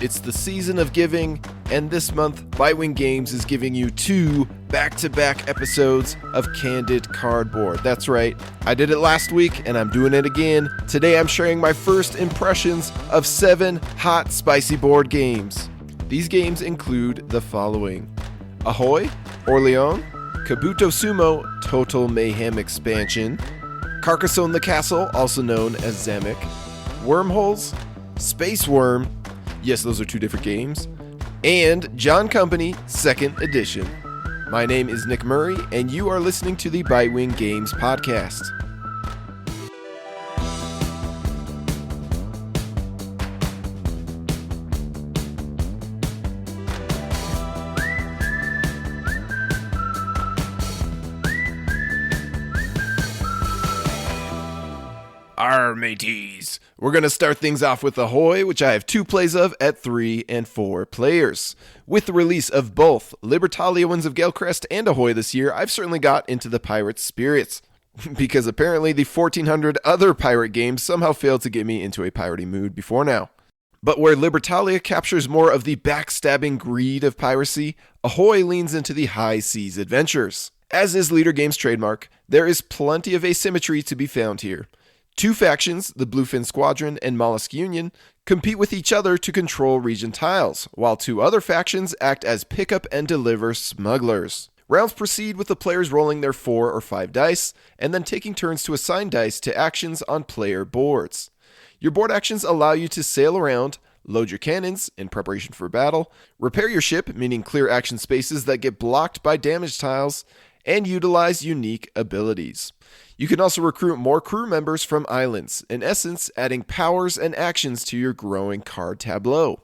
It's the season of giving, and this month, Bitewing Games is giving you 2 back-to-back episodes of Candid Cardboard. That's right, I did it last week, and I'm doing it again. Today I'm sharing my first impressions of 7 hot, spicy board games. These games include the following: Ahoy, Orleans, Kabuto Sumo, Total Mayhem Expansion, Carcassonne the Castle, also known as Zamek, Wormholes, Space Worm, yes, those are 2 different games, and John Company 2nd Edition. My name is Nick Murray, and you are listening to the Bitewing Games podcast. Arr, mateys. We're going to start things off with Ahoy, which I have 2 plays of at 3 and 4 players. With the release of both Libertalia Winds of Galecrest and Ahoy this year, I've certainly got into the pirate spirits, because apparently the 1400 other pirate games somehow failed to get me into a piratey mood before now. But where Libertalia captures more of the backstabbing greed of piracy, Ahoy leans into the high seas adventures. As is Leader Games' trademark, there is plenty of asymmetry to be found here. 2 factions, the Bluefin Squadron and Mollusk Union, compete with each other to control region tiles, while 2 other factions act as pick-up and deliver smugglers. Rounds proceed with the players rolling their 4 or 5 dice, and then taking turns to assign dice to actions on player boards. Your board actions allow you to sail around, load your cannons in preparation for battle, repair your ship, meaning clear action spaces that get blocked by damage tiles, and utilize unique abilities. You can also recruit more crew members from islands, in essence adding powers and actions to your growing card tableau.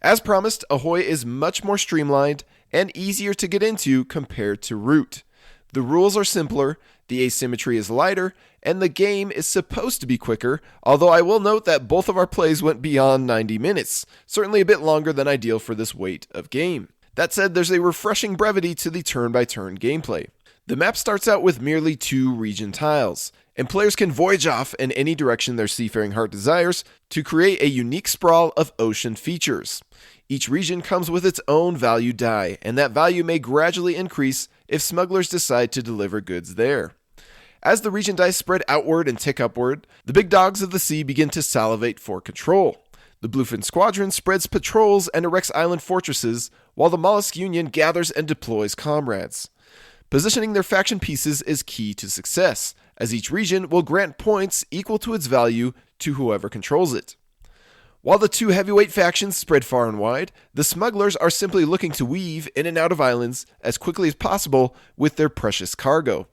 As promised, Ahoy is much more streamlined and easier to get into compared to Root. The rules are simpler, the asymmetry is lighter, and the game is supposed to be quicker, although I will note that both of our plays went beyond 90 minutes, certainly a bit longer than ideal for this weight of game. That said, there's a refreshing brevity to the turn-by-turn gameplay. The map starts out with merely 2 region tiles, and players can voyage off in any direction their seafaring heart desires to create a unique sprawl of ocean features. Each region comes with its own value die, and that value may gradually increase if smugglers decide to deliver goods there. As the region dice spread outward and tick upward, the big dogs of the sea begin to salivate for control. The Bluefin Squadron spreads patrols and erects island fortresses, while the Mollusk Union gathers and deploys comrades. Positioning their faction pieces is key to success, as each region will grant points equal to its value to whoever controls it. While the 2 heavyweight factions spread far and wide, the smugglers are simply looking to weave in and out of islands as quickly as possible with their precious cargo.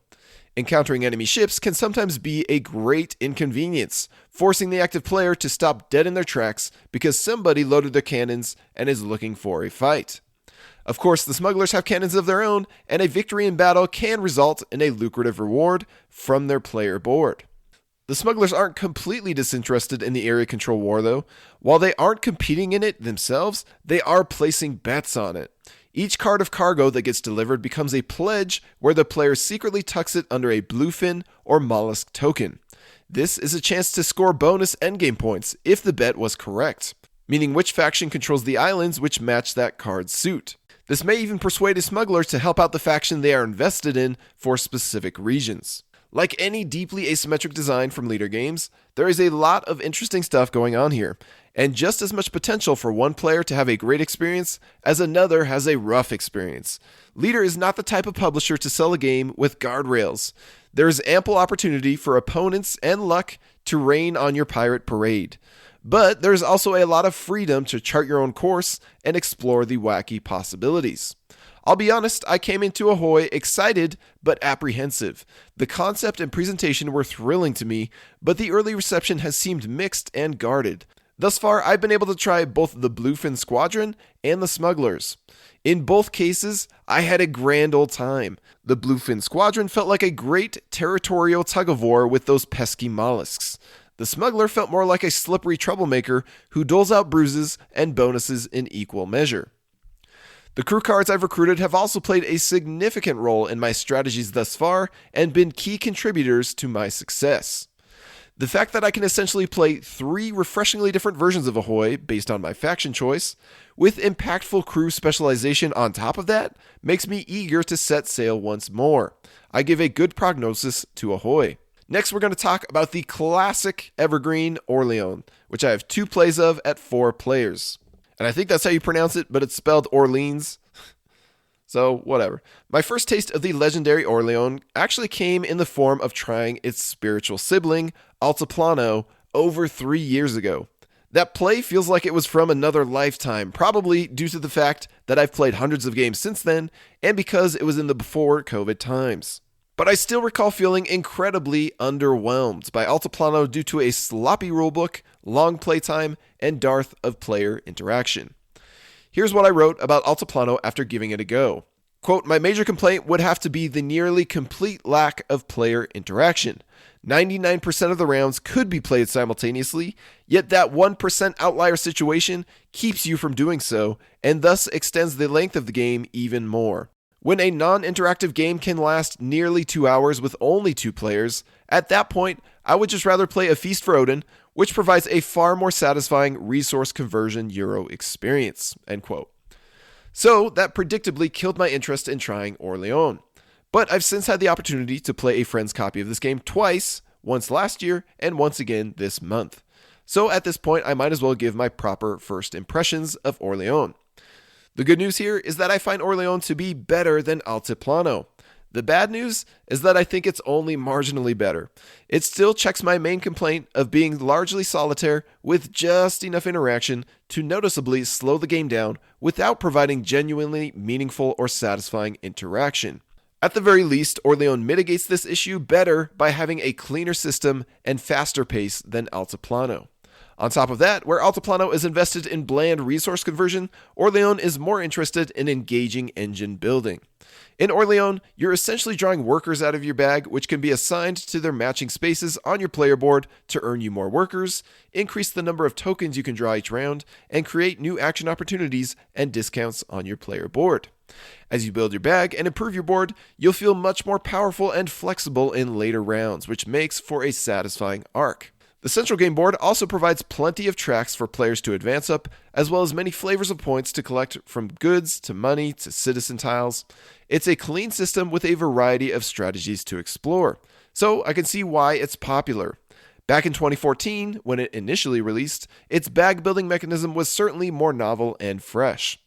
Encountering enemy ships can sometimes be a great inconvenience, forcing the active player to stop dead in their tracks because somebody loaded their cannons and is looking for a fight. Of course, the smugglers have cannons of their own, and a victory in battle can result in a lucrative reward from their player board. The smugglers aren't completely disinterested in the area control war though. While they aren't competing in it themselves, they are placing bets on it. Each card of cargo that gets delivered becomes a pledge where the player secretly tucks it under a bluefin or mollusk token. This is a chance to score bonus endgame points if the bet was correct, meaning which faction controls the islands which match that card's suit. This may even persuade a smuggler to help out the faction they are invested in for specific regions. Like any deeply asymmetric design from Leader Games, there is a lot of interesting stuff going on here, and just as much potential for one player to have a great experience as another has a rough experience. Leader is not the type of publisher to sell a game with guardrails. There is ample opportunity for opponents and luck to rain on your pirate parade. But there's also a lot of freedom to chart your own course and explore the wacky possibilities. I'll be honest, I came into Ahoy excited but apprehensive. The concept and presentation were thrilling to me, but the early reception has seemed mixed and guarded. Thus far, I've been able to try both the Bluefin Squadron and the Smugglers. In both cases, I had a grand old time. The Bluefin Squadron felt like a great territorial tug-of-war with those pesky mollusks. The smuggler felt more like a slippery troublemaker who doles out bruises and bonuses in equal measure. The crew cards I've recruited have also played a significant role in my strategies thus far and been key contributors to my success. The fact that I can essentially play 3 refreshingly different versions of Ahoy based on my faction choice, with impactful crew specialization on top of that, makes me eager to set sail once more. I give a good prognosis to Ahoy. Next, we're going to talk about the classic evergreen Orleans, which I have 2 plays of at 4 players. And I think that's how you pronounce it, but it's spelled Orleans. So, whatever. My first taste of the legendary Orleans actually came in the form of trying its spiritual sibling, Altiplano, over 3 years ago. That play feels like it was from another lifetime, probably due to the fact that I've played hundreds of games since then, and because it was in the before COVID times. But I still recall feeling incredibly underwhelmed by Altiplano due to a sloppy rulebook, long playtime, and dearth of player interaction. Here's what I wrote about Altiplano after giving it a go. Quote, my major complaint would have to be the nearly complete lack of player interaction. 99% of the rounds could be played simultaneously, yet that 1% outlier situation keeps you from doing so, and thus extends the length of the game even more. When a non-interactive game can last nearly 2 hours with only 2 players, at that point, I would just rather play A Feast for Odin, which provides a far more satisfying resource conversion Euro experience, end quote. So that predictably killed my interest in trying Orleans. But I've since had the opportunity to play a friend's copy of this game twice, once last year and once again this month. So at this point, I might as well give my proper first impressions of Orleans. The good news here is that I find Orleans to be better than Altiplano. The bad news is that I think it's only marginally better. It still checks my main complaint of being largely solitaire with just enough interaction to noticeably slow the game down without providing genuinely meaningful or satisfying interaction. At the very least, Orleans mitigates this issue better by having a cleaner system and faster pace than Altiplano. On top of that, where Altiplano is invested in bland resource conversion, Orleans is more interested in engaging engine building. In Orleans, you're essentially drawing workers out of your bag, which can be assigned to their matching spaces on your player board to earn you more workers, increase the number of tokens you can draw each round, and create new action opportunities and discounts on your player board. As you build your bag and improve your board, you'll feel much more powerful and flexible in later rounds, which makes for a satisfying arc. The central game board also provides plenty of tracks for players to advance up, as well as many flavors of points to collect from goods to money to citizen tiles. It's a clean system with a variety of strategies to explore, so I can see why it's popular. Back in 2014, when it initially released, its bag building mechanism was certainly more novel and fresh.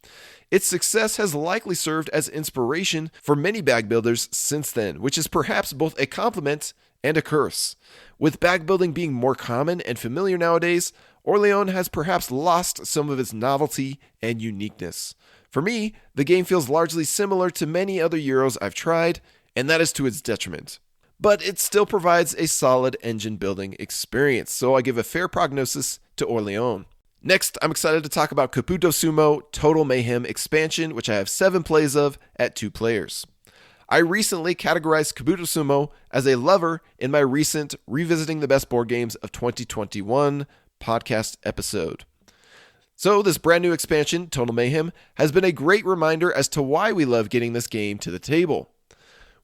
Its success has likely served as inspiration for many bag builders since then, which is perhaps both a compliment and a curse. With bag building being more common and familiar nowadays, Orleans has perhaps lost some of its novelty and uniqueness. For me, the game feels largely similar to many other Euros I've tried, and that is to its detriment. But it still provides a solid engine building experience, so I give a fair prognosis to Orleans. Next, I'm excited to talk about Kabuto Sumo Total Mayhem expansion, which I have 7 plays of at 2 players. I recently categorized Kabuto Sumo as a lover in my recent Revisiting the Best Board Games of 2021 podcast episode. So this brand new expansion, Total Mayhem, has been a great reminder as to why we love getting this game to the table.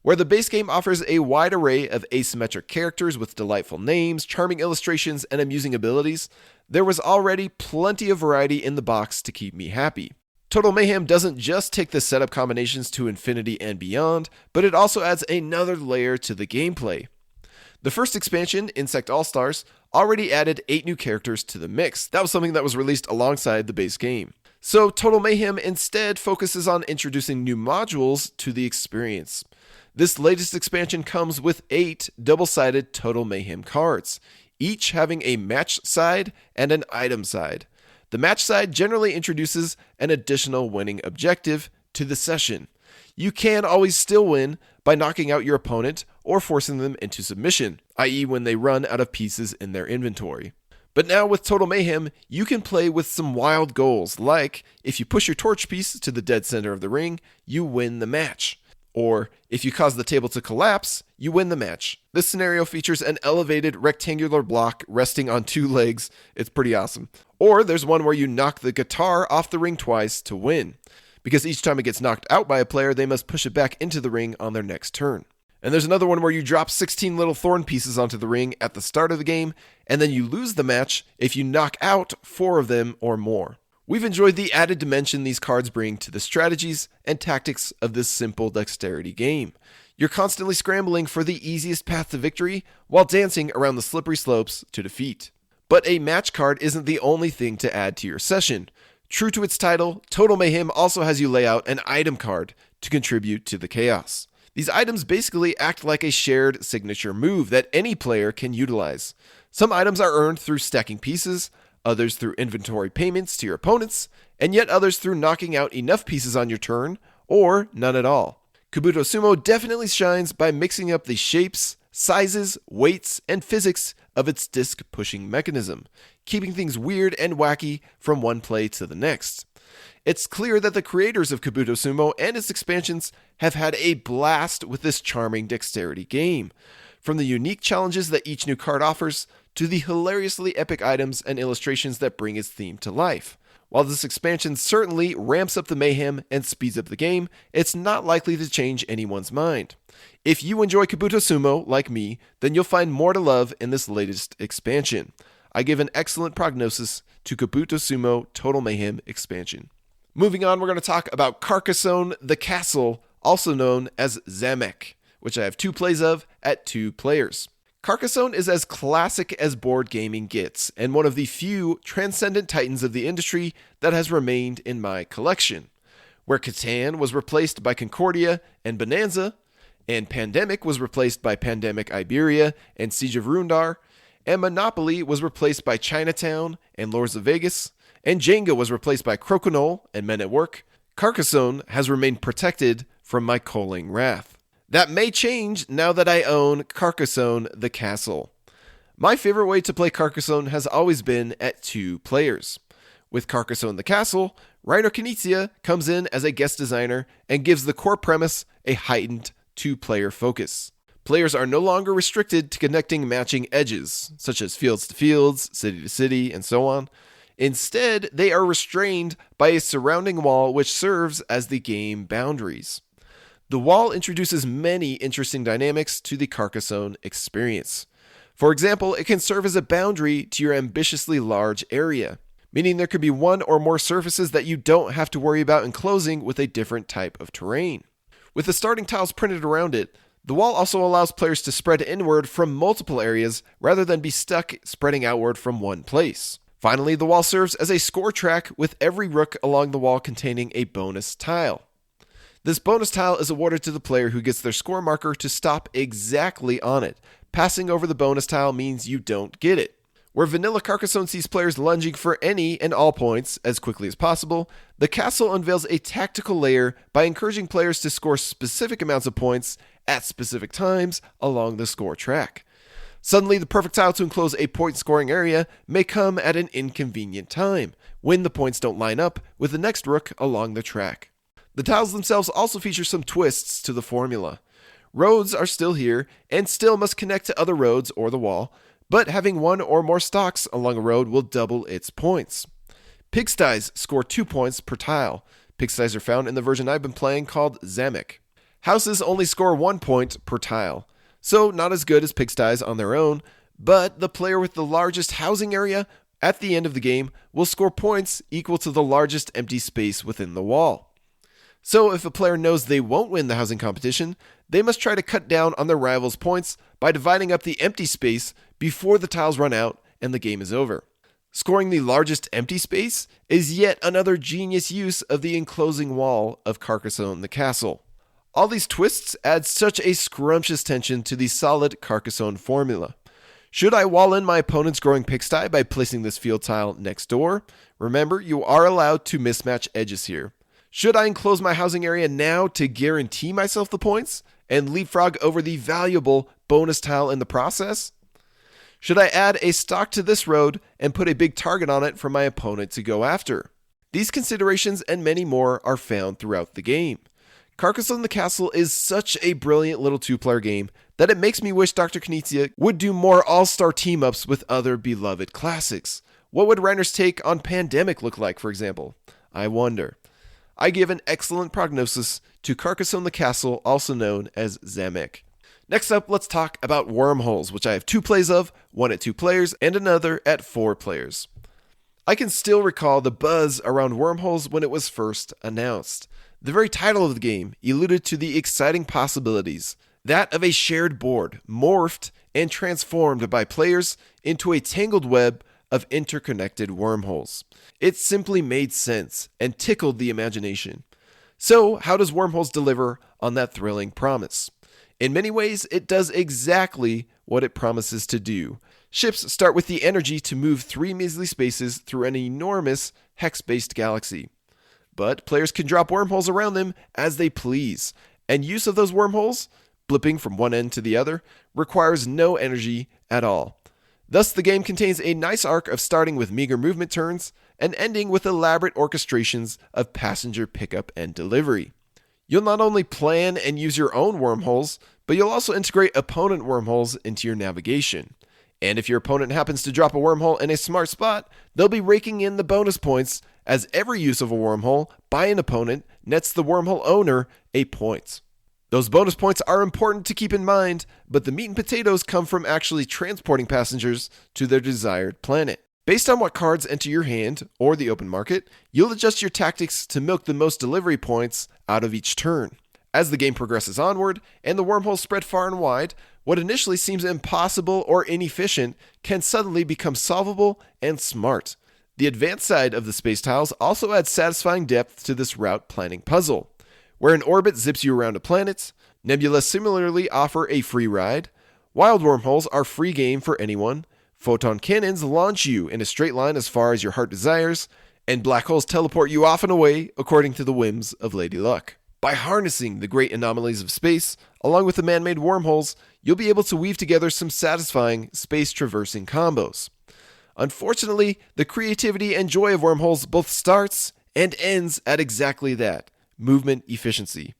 Where the base game offers a wide array of asymmetric characters with delightful names, charming illustrations, and amusing abilities, there was already plenty of variety in the box to keep me happy. Total Mayhem doesn't just take the setup combinations to infinity and beyond, but it also adds another layer to the gameplay. The first expansion, Insect All-Stars, already added 8 new characters to the mix. That was something that was released alongside the base game. So Total Mayhem instead focuses on introducing new modules to the experience. This latest expansion comes with 8 double-sided Total Mayhem cards, each having a match side and an item side. The match side generally introduces an additional winning objective to the session. You can always still win by knocking out your opponent or forcing them into submission, i.e. when they run out of pieces in their inventory. But now with Total Mayhem, you can play with some wild goals, like if you push your torch piece to the dead center of the ring, you win the match. Or, if you cause the table to collapse, you win the match. This scenario features an elevated rectangular block resting on 2 legs. It's pretty awesome. Or there's one where you knock the guitar off the ring twice to win, because each time it gets knocked out by a player, they must push it back into the ring on their next turn. And there's another one where you drop 16 little thorn pieces onto the ring at the start of the game, and then you lose the match if you knock out 4 of them or more. We've enjoyed the added dimension these cards bring to the strategies and tactics of this simple dexterity game. You're constantly scrambling for the easiest path to victory while dancing around the slippery slopes to defeat. But a match card isn't the only thing to add to your session. True to its title, Total Mayhem also has you lay out an item card to contribute to the chaos. These items basically act like a shared signature move that any player can utilize. Some items are earned through stacking pieces, others through inventory payments to your opponents, and yet others through knocking out enough pieces on your turn, or none at all. Kabuto Sumo definitely shines by mixing up the shapes, sizes, weights, and physics of its disc pushing mechanism, keeping things weird and wacky from one play to the next. It's clear that the creators of Kabuto Sumo and its expansions have had a blast with this charming dexterity game. From the unique challenges that each new card offers, to the hilariously epic items and illustrations that bring its theme to life. While this expansion certainly ramps up the mayhem and speeds up the game, it's not likely to change anyone's mind. If you enjoy Kabuto Sumo, like me, then you'll find more to love in this latest expansion. I give an excellent prognosis to Kabuto Sumo Total Mayhem expansion. Moving on, we're going to talk about Carcassonne the Castle, also known as Zamek, which I have 2 plays of at 2 players. Carcassonne is as classic as board gaming gets, and one of the few transcendent titans of the industry that has remained in my collection. Where Catan was replaced by Concordia and Bonanza, and Pandemic was replaced by Pandemic Iberia and Siege of Rundar, and Monopoly was replaced by Chinatown and Lords of Vegas, and Jenga was replaced by Crokinole and Men at Work, Carcassonne has remained protected from my culling wrath. That may change now that I own Carcassonne the Castle. My favorite way to play Carcassonne has always been at 2 players. With Carcassonne the Castle, Reiner Knizia comes in as a guest designer and gives the core premise a heightened 2-player focus. Players are no longer restricted to connecting matching edges, such as fields to fields, city to city, and so on. Instead, they are restrained by a surrounding wall which serves as the game boundaries. The wall introduces many interesting dynamics to the Carcassonne experience. For example, it can serve as a boundary to your ambitiously large area, meaning there could be 1 or more surfaces that you don't have to worry about enclosing with a different type of terrain. With the starting tiles printed around it, the wall also allows players to spread inward from multiple areas rather than be stuck spreading outward from one place. Finally, the wall serves as a score track with every rook along the wall containing a bonus tile. This bonus tile is awarded to the player who gets their score marker to stop exactly on it. Passing over the bonus tile means you don't get it. Where vanilla Carcassonne sees players lunging for any and all points as quickly as possible, the castle unveils a tactical layer by encouraging players to score specific amounts of points at specific times along the score track. Suddenly, the perfect tile to enclose a point-scoring area may come at an inconvenient time, when the points don't line up with the next rook along the track. The tiles themselves also feature some twists to the formula. Roads are still here, and still must connect to other roads or the wall, but having 1 or more stocks along a road will double its points. Pigsties score 2 points per tile. Pigsties are found in the version I've been playing called Zamek. Houses only score 1 point per tile, so not as good as pigsties on their own, but the player with the largest housing area at the end of the game will score points equal to the largest empty space within the wall. So if a player knows they won't win the housing competition, they must try to cut down on their rivals' points by dividing up the empty space before the tiles run out and the game is over. Scoring the largest empty space is yet another genius use of the enclosing wall of Carcassonne the Castle. All these twists add such a scrumptious tension to the solid Carcassonne formula. Should I wall in my opponent's growing pigsty by placing this field tile next door? Remember, you are allowed to mismatch edges here. Should I enclose my housing area now to guarantee myself the points and leapfrog over the valuable bonus tile in the process? Should I add a stock to this road and put a big target on it for my opponent to go after? These considerations and many more are found throughout the game. Carcassonne the Castle is such a brilliant little 2-player game that it makes me wish Dr. Knizia would do more all-star team-ups with other beloved classics. What would Reiner's take on Pandemic look like, for example? I wonder. I give an excellent prognosis to Carcassonne the Castle, also known as Zamek. Next up, let's talk about Wormholes, which I have 2 plays of, one at 2 players and another at 4 players. I can still recall the buzz around Wormholes when it was first announced. The very title of the game alluded to the exciting possibilities, that of a shared board, morphed and transformed by players into a tangled web of interconnected wormholes. It simply made sense and tickled the imagination. So, how does Wormholes deliver on that thrilling promise? In many ways, it does exactly what it promises to do. Ships start with the energy to move 3 measly spaces through an enormous hex-based galaxy. But players can drop wormholes around them as they please, and use of those wormholes, blipping from one end to the other, requires no energy at all. Thus, the game contains a nice arc of starting with meager movement turns and ending with elaborate orchestrations of passenger pickup and delivery. You'll not only plan and use your own wormholes, but you'll also integrate opponent wormholes into your navigation. And if your opponent happens to drop a wormhole in a smart spot, they'll be raking in the bonus points, as every use of a wormhole by an opponent nets the wormhole owner a point. Those bonus points are important to keep in mind, but the meat and potatoes come from actually transporting passengers to their desired planet. Based on what cards enter your hand or the open market, you'll adjust your tactics to milk the most delivery points out of each turn. As the game progresses onward and the wormholes spread far and wide, what initially seems impossible or inefficient can suddenly become solvable and smart. The advanced side of the space tiles also adds satisfying depth to this route planning puzzle. Where an orbit zips you around a planet, nebulas similarly offer a free ride, wild wormholes are free game for anyone, photon cannons launch you in a straight line as far as your heart desires, and black holes teleport you off and away according to the whims of Lady Luck. By harnessing the great anomalies of space, along with the man-made wormholes, you'll be able to weave together some satisfying space-traversing combos. Unfortunately, the creativity and joy of wormholes both starts and ends at exactly that, movement efficiency.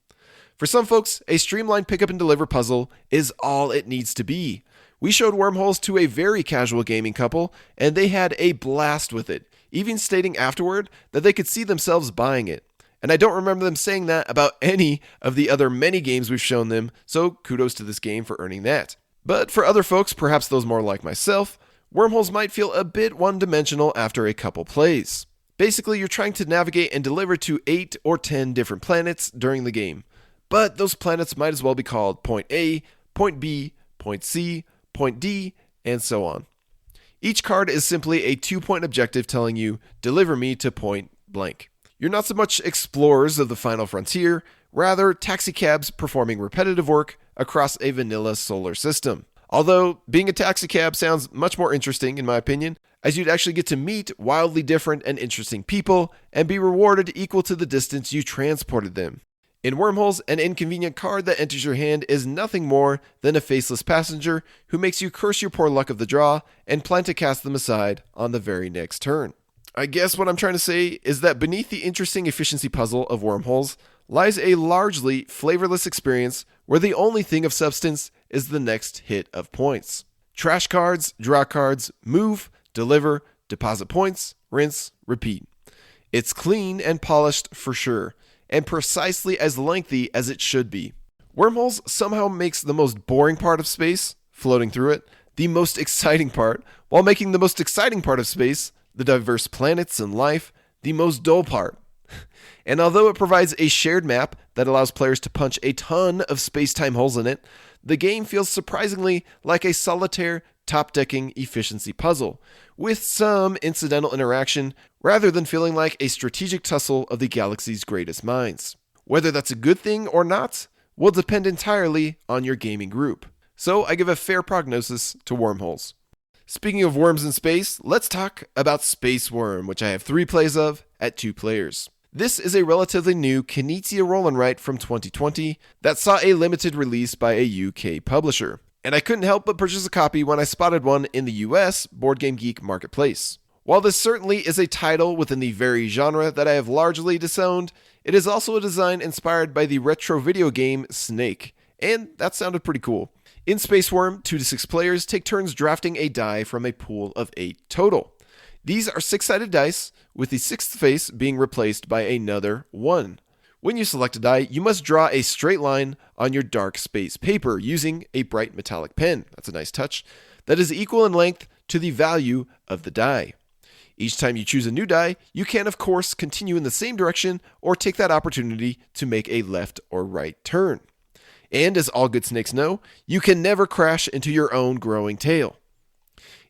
For some folks, a streamlined pick up and deliver puzzle is all it needs to be. We showed wormholes to a very casual gaming couple, and they had a blast with it, even stating afterward that they could see themselves buying it. And I don't remember them saying that about any of the other many games we've shown them, so kudos to this game for earning that. But for other folks, perhaps those more like myself, wormholes might feel a bit one-dimensional after a couple plays. Basically, you're trying to navigate and deliver to 8 or 10 different planets during the game. But those planets might as well be called Point A, Point B, Point C, Point D, and so on. Each card is simply a 2-point objective telling you, deliver me to point blank. You're not so much explorers of the final frontier, rather taxicabs performing repetitive work across a vanilla solar system. Although, being a taxicab sounds much more interesting in my opinion, as you'd actually get to meet wildly different and interesting people and be rewarded equal to the distance you transported them. In Wormholes, an inconvenient card that enters your hand is nothing more than a faceless passenger who makes you curse your poor luck of the draw and plan to cast them aside on the very next turn. I guess what I'm trying to say is that beneath the interesting efficiency puzzle of Wormholes lies a largely flavorless experience where the only thing of substance is the next hit of points. Trash cards, draw cards, move, deliver, deposit points, rinse, repeat. It's clean and polished for sure, and precisely as lengthy as it should be. Wormholes somehow makes the most boring part of space, floating through it, the most exciting part, while making the most exciting part of space, the diverse planets and life, the most dull part. And although it provides a shared map that allows players to punch a ton of space-time holes in it, the game feels surprisingly like a solitaire, top-decking efficiency puzzle, with some incidental interaction rather than feeling like a strategic tussle of the galaxy's greatest minds. Whether that's a good thing or not will depend entirely on your gaming group. So I give a fair prognosis to Wormholes. Speaking of worms in space, let's talk about Space Worm, which I have 3 plays of at 2 players. This is a relatively new Knizia roll and write from 2020 that saw a limited release by a UK publisher. And I couldn't help but purchase a copy when I spotted one in the US Board Game Geek marketplace. While this certainly is a title within the very genre that I have largely disowned, it is also a design inspired by the retro video game Snake, and that sounded pretty cool. In Space Worm, 2 to 6 players take turns drafting a die from a pool of 8 total. These are 6-sided dice, with the 6th face being replaced by another 1. When you select a die, you must draw a straight line on your dark space paper using a bright metallic pen. That's a nice touch. That is equal in length to the value of the die. Each time you choose a new die, you can, of course, continue in the same direction or take that opportunity to make a left or right turn. And as all good snakes know, you can never crash into your own growing tail.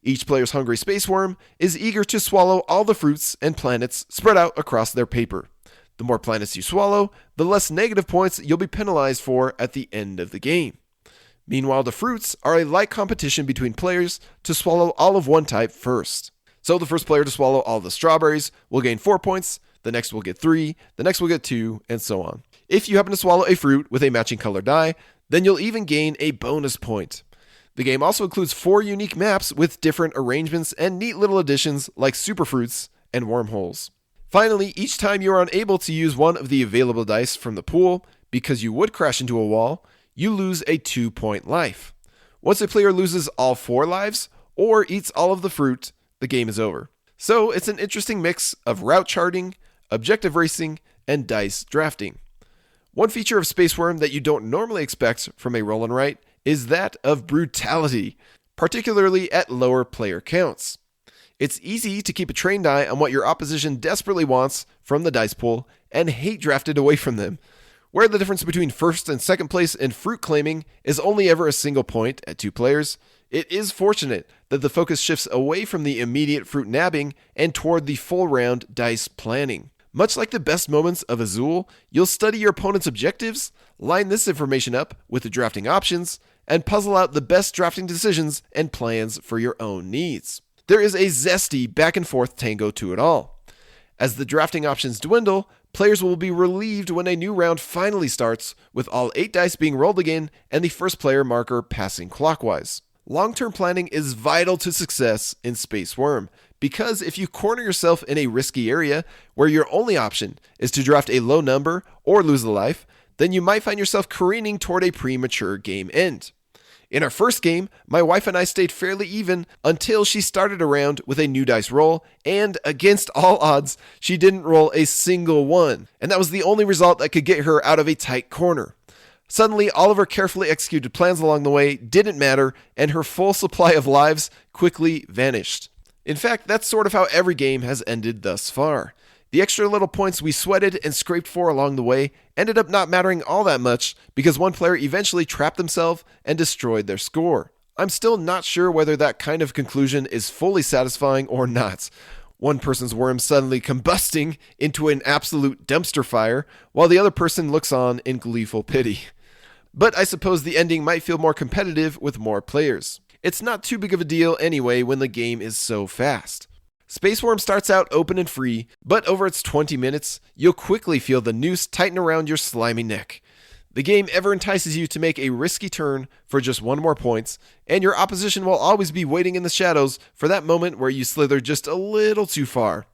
Each player's hungry space worm is eager to swallow all the fruits and planets spread out across their paper. The more planets you swallow, the less negative points you'll be penalized for at the end of the game. Meanwhile, the fruits are a light competition between players to swallow all of one type first. So the first player to swallow all the strawberries will gain 4 points, the next will get 3, the next will get 2, and so on. If you happen to swallow a fruit with a matching color die, then you'll even gain a bonus point. The game also includes 4 unique maps with different arrangements and neat little additions like superfruits and wormholes. Finally, each time you are unable to use one of the available dice from the pool because you would crash into a wall, you lose a 2-point life. Once a player loses all 4 lives or eats all of the fruit, the game is over. So it's an interesting mix of route charting, objective racing, and dice drafting. One feature of Space Worm that you don't normally expect from a roll and write is that of brutality, particularly at lower player counts. It's easy to keep a trained eye on what your opposition desperately wants from the dice pool and hate drafted away from them. Where the difference between first and second place in fruit claiming is only ever a single point at 2 players, it is fortunate that the focus shifts away from the immediate fruit nabbing and toward the full round dice planning. Much like the best moments of Azul, you'll study your opponent's objectives, line this information up with the drafting options, and puzzle out the best drafting decisions and plans for your own needs. There is a zesty back and forth tango to it all. As the drafting options dwindle, players will be relieved when a new round finally starts, with all 8 dice being rolled again and the first player marker passing clockwise. Long-term planning is vital to success in Space Worm, because if you corner yourself in a risky area where your only option is to draft a low number or lose a life, then you might find yourself careening toward a premature game end. In our first game, my wife and I stayed fairly even until she started a round with a new dice roll, and against all odds, she didn't roll a single one, and that was the only result that could get her out of a tight corner. Suddenly, all of her carefully executed plans along the way didn't matter, and her full supply of lives quickly vanished. In fact, that's sort of how every game has ended thus far. The extra little points we sweated and scraped for along the way ended up not mattering all that much because one player eventually trapped themselves and destroyed their score. I'm still not sure whether that kind of conclusion is fully satisfying or not. One person's worm suddenly combusting into an absolute dumpster fire, while the other person looks on in gleeful pity. But I suppose the ending might feel more competitive with more players. It's not too big of a deal anyway when the game is so fast. Space Worm starts out open and free, but over its 20 minutes, you'll quickly feel the noose tighten around your slimy neck. The game ever entices you to make a risky turn for just 1 more points, and your opposition will always be waiting in the shadows for that moment where you slither just a little too far.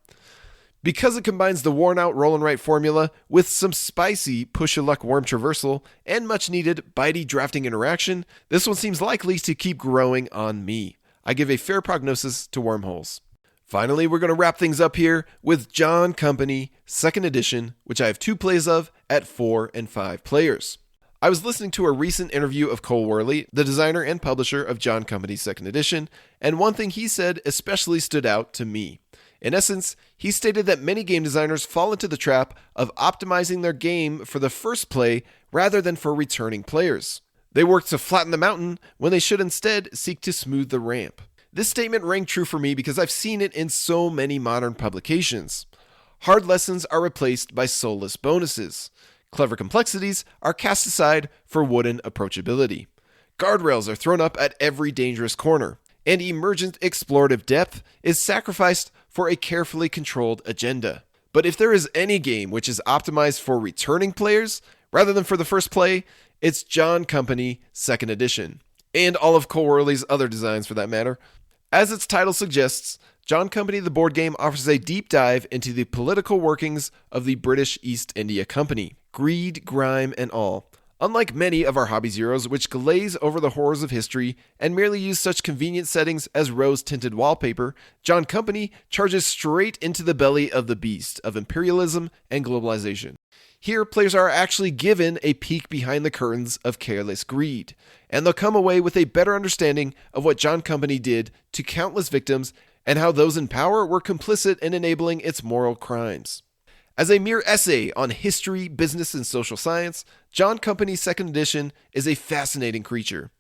Because it combines the worn-out roll-and-write formula with some spicy push-your-luck worm traversal and much-needed bitey drafting interaction, this one seems likely to keep growing on me. I give a fair prognosis to Wormholes. Finally, we're going to wrap things up here with John Company 2nd Edition, which I have 2 plays of at 4 and 5 players. I was listening to a recent interview of Cole Worley, the designer and publisher of John Company 2nd Edition, and one thing he said especially stood out to me. In essence, he stated that many game designers fall into the trap of optimizing their game for the first play rather than for returning players. They work to flatten the mountain when they should instead seek to smooth the ramp. This statement rang true for me because I've seen it in so many modern publications. Hard lessons are replaced by soulless bonuses. Clever complexities are cast aside for wooden approachability. Guardrails are thrown up at every dangerous corner, and emergent explorative depth is sacrificed for a carefully controlled agenda. But if there is any game which is optimized for returning players rather than for the first play, it's John Company 2nd Edition, and all of Cole Worley's other designs for that matter. As its title suggests, John Company the board game offers a deep dive into the political workings of the British East India Company, greed, grime, and all Unlike many of our Hobby Zeros, which glaze over the horrors of history and merely use such convenient settings as rose-tinted wallpaper, John Company charges straight into the belly of the beast of imperialism and globalization. Here, players are actually given a peek behind the curtains of careless greed, and they'll come away with a better understanding of what John Company did to countless victims and how those in power were complicit in enabling its moral crimes. As a mere essay on history, business, and social science, John Company's 2nd edition is a fascinating creature.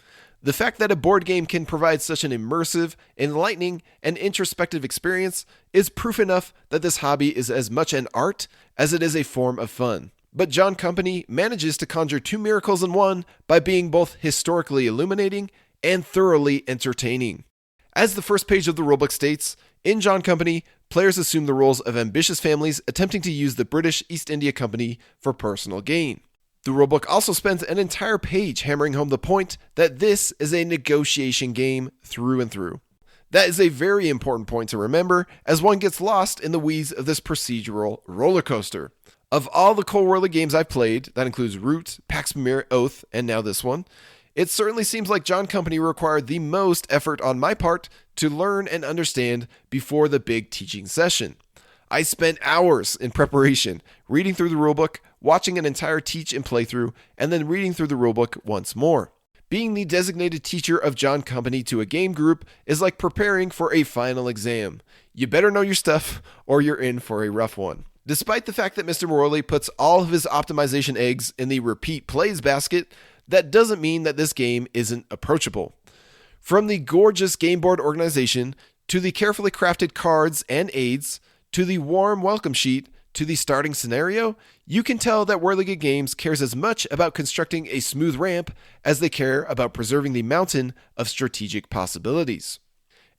The fact that a board game can provide such an immersive, enlightening, and introspective experience is proof enough that this hobby is as much an art as it is a form of fun. But John Company manages to conjure 2 miracles in one by being both historically illuminating and thoroughly entertaining. As the first page of the rulebook states, in John Company, players assume the roles of ambitious families attempting to use the British East India Company for personal gain. The rulebook also spends an entire page hammering home the point that this is a negotiation game through and through. That is a very important point to remember as one gets lost in the weeds of this procedural roller coaster. Of all the Cold World games I've played, that includes Root, Pax Pamir, Oath, and now this one, it certainly seems like John Company required the most effort on my part to learn and understand before the big teaching session. I spent hours in preparation, reading through the rulebook, watching an entire teach and playthrough, and then reading through the rulebook once more. Being the designated teacher of John Company to a game group is like preparing for a final exam. You better know your stuff, or you're in for a rough one. Despite the fact that Mr. Morley puts all of his optimization eggs in the repeat plays basket, that doesn't mean that this game isn't approachable. From the gorgeous game board organization, to the carefully crafted cards and aids, to the warm welcome sheet, to the starting scenario, you can tell that Whirligig Games cares as much about constructing a smooth ramp as they care about preserving the mountain of strategic possibilities.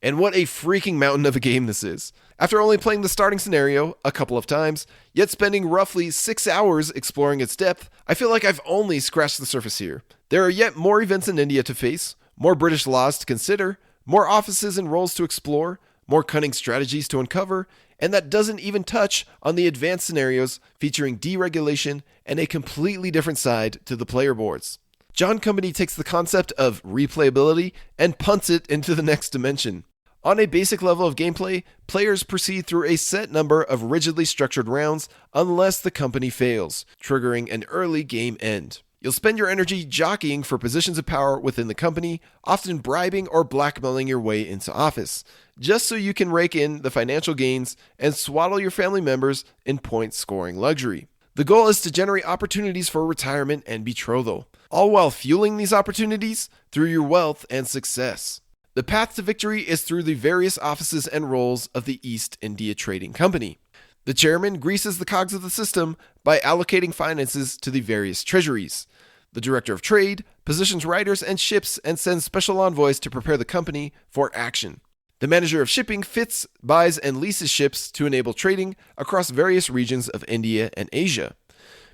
And what a freaking mountain of a game this is. After only playing the starting scenario a couple of times, yet spending roughly 6 hours exploring its depth, I feel like I've only scratched the surface here. There are yet more events in India to face, more British laws to consider, more offices and roles to explore, more cunning strategies to uncover, and that doesn't even touch on the advanced scenarios featuring deregulation and a completely different side to the player boards. John Company takes the concept of replayability and punts it into the next dimension. On a basic level of gameplay, players proceed through a set number of rigidly structured rounds unless the company fails, triggering an early game end. You'll spend your energy jockeying for positions of power within the company, often bribing or blackmailing your way into office, just so you can rake in the financial gains and swaddle your family members in point-scoring luxury. The goal is to generate opportunities for retirement and betrothal, all while fueling these opportunities through your wealth and success. The path to victory is through the various offices and roles of the East India Trading Company. The chairman greases the cogs of the system by allocating finances to the various treasuries. The director of trade positions riders and ships and sends special envoys to prepare the company for action. The manager of shipping fits, buys, and leases ships to enable trading across various regions of India and Asia.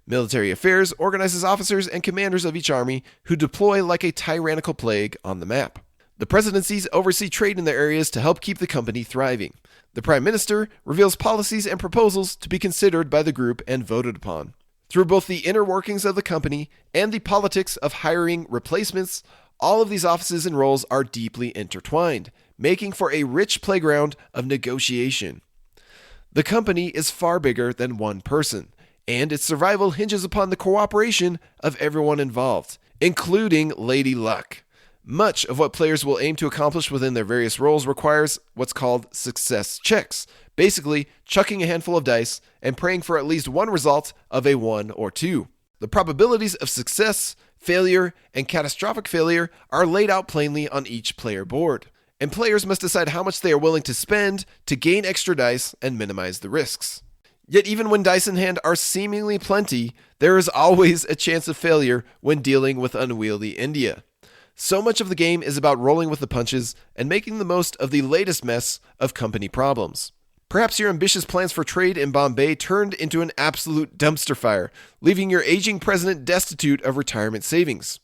Military affairs organizes officers and commanders of each army who deploy like a tyrannical plague on the map. The presidencies oversee trade in their areas to help keep the company thriving. The prime minister reveals policies and proposals to be considered by the group and voted upon. Through both the inner workings of the company and the politics of hiring replacements, all of these offices and roles are deeply intertwined, making for a rich playground of negotiation. The company is far bigger than one person, and its survival hinges upon the cooperation of everyone involved, including Lady Luck. Much of what players will aim to accomplish within their various roles requires what's called success checks, basically chucking a handful of dice and praying for at least one result of a 1 or 2. The probabilities of success, failure, and catastrophic failure are laid out plainly on each player board, and players must decide how much they are willing to spend to gain extra dice and minimize the risks. Yet even when dice in hand are seemingly plenty, there is always a chance of failure when dealing with unwieldy India. So much of the game is about rolling with the punches and making the most of the latest mess of company problems. Perhaps your ambitious plans for trade in Bombay turned into an absolute dumpster fire, leaving your aging president destitute of retirement savings.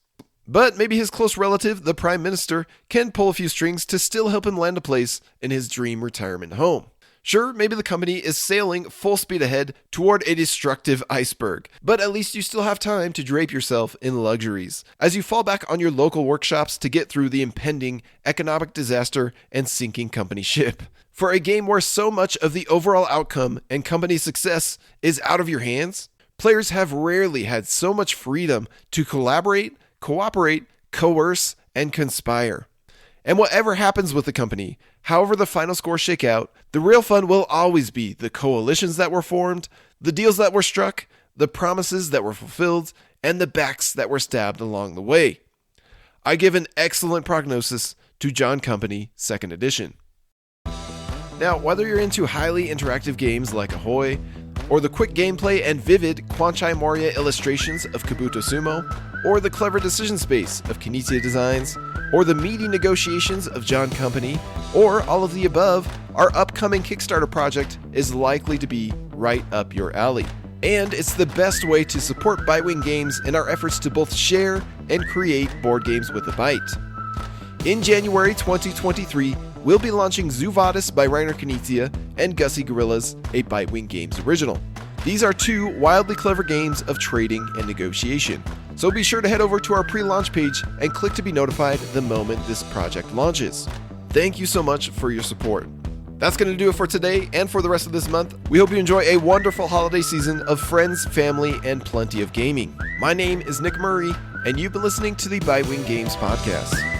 But maybe his close relative, the prime minister, can pull a few strings to still help him land a place in his dream retirement home. Sure, maybe the company is sailing full speed ahead toward a destructive iceberg, but at least you still have time to drape yourself in luxuries as you fall back on your local workshops to get through the impending economic disaster and sinking company ship. For a game where so much of the overall outcome and company success is out of your hands, players have rarely had so much freedom to collaborate, cooperate, coerce, and conspire. And whatever happens with the company, however the final scores shake out, the real fun will always be the coalitions that were formed, the deals that were struck, the promises that were fulfilled, and the backs that were stabbed along the way. I give an excellent prognosis to John Company 2nd Edition. Now, whether you're into highly interactive games like Ahoy, or the quick gameplay and vivid Kwanchai Moria illustrations of Kabuto Sumo, or the clever decision space of Kinesia Designs, or the meaty negotiations of John Company, or all of the above, our upcoming Kickstarter project is likely to be right up your alley. And it's the best way to support Bitewing Games in our efforts to both share and create board games with a bite. In January 2023, we'll be launching Zoo Vadis by Reiner Knizia and Gussie Gorillas, a Bitewing Games original. These are two wildly clever games of trading and negotiation, so be sure to head over to our pre-launch page and click to be notified the moment this project launches. Thank you so much for your support. That's going to do it for today and for the rest of this month. We hope you enjoy a wonderful holiday season of friends, family, and plenty of gaming. My name is Nick Murray, and you've been listening to the Bitewing Games podcast.